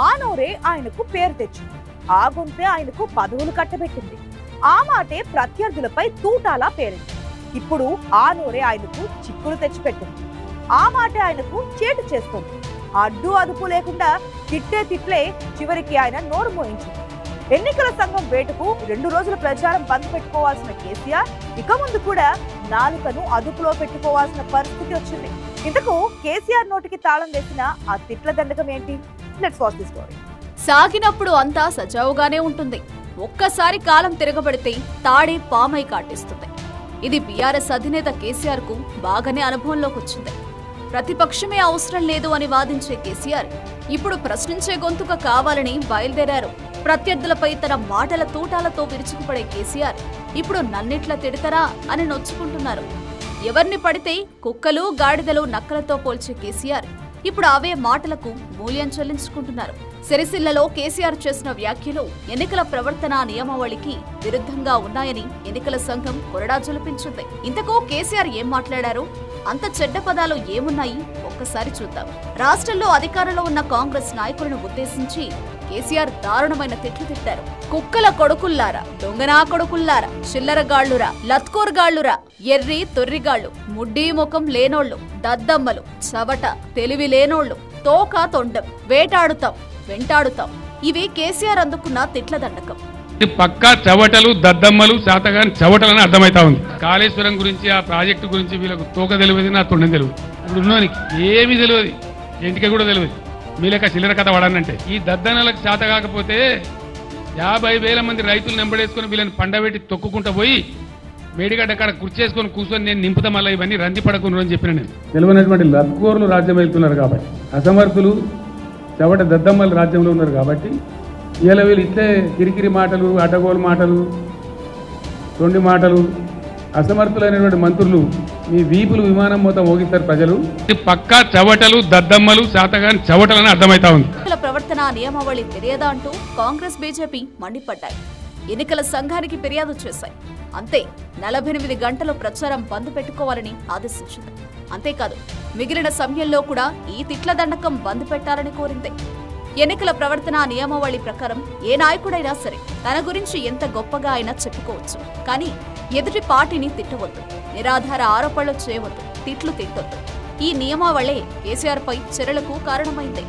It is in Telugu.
ఆ నోరే ఆయనకు పేరు తెచ్చింది. ఆ గొంతే ఆయనకు పదవులు కట్టబెట్టింది. ఆ మాటే ప్రత్యర్థులపై తూటాలా పేరింది. ఇప్పుడు ఆ నోరే ఆయనకు చిక్కులు తెచ్చిపెట్టింది. ఆ మాటే ఆయనకు చేటు చేస్తుంది. అడ్డు అదుపు లేకుండా తిట్టే తిట్లే చివరికి ఆయన నోరు మోయించింది. ఎన్నికల సంఘం వేటుకు 2 రోజుల ప్రచారం బంద్ పెట్టుకోవాల్సిన కేసీఆర్ ఇక ముందు కూడా నాలుకను అదుపులో పెట్టుకోవాల్సిన పరిస్థితి వచ్చింది. ఇంతకు కేసీఆర్ నోటికి తాళం వేసిన ఆ తిట్ల దండకం ఏంటి? Let's watch the story. సాగినప్పుడు అంతా సజావుగానే ఉంటుంది. ఒక్కసారి కాలం తిరగబడితే తాడే పామై కాటేస్తుంది. ఇది బీఆర్ఎస్ అధినేత కేసీఆర్ కు బాగానే అనుభవంలోకి వచ్చింది. ప్రతిపక్షమే అవసరం లేదు అని వాదించే కేసీఆర్ ఇప్పుడు ప్రశ్నించే గొంతుక కావాలని బయలుదేరారు. ప్రత్యర్థులపై తన మాటల తూటాలతో విరుచుకుపడే కేసీఆర్ ఇప్పుడు నన్నిట్లా తిడతారా అని నొచ్చుకుంటున్నారు. ఎవరిని పడితే కుక్కలు గాడిదలు నక్కలతో పోల్చే కేసీఆర్ ఇప్పుడు అవే మాటలకు మూల్యం చెల్లించుకుంటున్నారు. సిరిసిల్లలో కేసీఆర్ చేసిన వ్యాఖ్యలు ఎన్నికల ప్రవర్తన నియమావళికి విరుద్ధంగా ఉన్నాయని ఎన్నికల సంఘం కొరడా జులిపించింది. ఇంతకు కేసీఆర్ ఏం మాట్లాడారు? అంత చెడ్డ పదాలు ఏమున్నాయి? ఒక్కసారి చూద్దాం. రాష్ట్రంలో అధికారంలో ఉన్న కాంగ్రెస్ నాయకులను ఉద్దేశించి కేసీఆర్ దారుణమైన తిట్లు తిట్టారు. కుక్కల కొడుకుల్లారా, దొంగనా కొడుకుల్లారా, చిల్లరగాళ్లురా, లత్కోర్గాళ్లురా, ఎర్రి తొర్రిగాళ్లు, ముడ్డీ ముఖం లేనోళ్లు, దద్దమ్మలు, చవట, తెలివి లేనోళ్లు, తోక తొండం, వేటాడుతాం, వెంటాడుతాం. ఇవి కేసీఆర్ అందుకున్న తిట్ల దండకం. పక్కా చవటలు, దద్దమ్మలు, శాతగాని చవటలని అర్థమైతా ఉంది. కాళేశ్వరం గురించి, ఆ ప్రాజెక్టు గురించి వీళ్ళకు తోక తెలియదు, నా తొండం తెలియదు. ఇప్పుడు ఉన్నోనికి ఏమీ తెలియదు, ఇంటికి కూడా తెలియదు. మీ లెక్క చిల్లర కథ వాడానంటే ఈ దద్దనలకు శాత కాకపోతే 50,000 మంది రైతులు నెంబడేసుకుని వీళ్ళని పండబెట్టి తొక్కుకుంటా పోయి మేడిగడ్డ కాడ కుర్చేసుకొని కూర్చొని నేను నింపుతా మళ్ళీ ఇవన్నీ రంది పడకుండా అని చెప్పిన నేను. తెలియనటువంటి లత్కోర్లు రాజ్యం వెళ్తున్నారు కాబట్టి, అసమర్థులు చవట దద్దమ్మలు రాజ్యంలో ఉన్నారు కాబట్టి ఇలా వీళ్ళు ఇట్లే కిరికిరి మాటలు, అడ్డగోలు మాటలు, తొండి మాటలు, అసమర్థులైనటువంటి మంత్రులు మీ వీపులు విమానం మొత్తం మోగిస్తారు ప్రజలు. పక్కా చవటలు, దద్దమ్మలు, శాతగాని చవటలని అర్థమైతా ఉంది. ఎన్నికల ప్రవర్తన నియమావళి తెలియదా అంటూ కాంగ్రెస్ బీజేపీ మండిపడ్డాయి. ఎన్నికల సంఘానికి ఫిర్యాదు చేశాయి. అంతే, 48 గంటలు ప్రచారం బంద్ పెట్టుకోవాలని ఆదేశించింది. అంతేకాదు, మిగిలిన సమయంలో కూడా ఈ తిట్ల దండకం బంద్ పెట్టాలని కోరింది. ఎన్నికల ప్రవర్తన నియమావళి ప్రకారం ఏ నాయకుడైనా సరే తన గురించి ఎంత గొప్పగా అయినా చెప్పుకోవచ్చు, కానీ ఎదుటి పార్టీని తిట్టవద్దు, నిరాధార ఆరోపణలు చేయవద్దు, తిట్లు తిట్టొద్దు. ఈ నియమావళే కేసీఆర్ పై చర్యలకు కారణమైంది.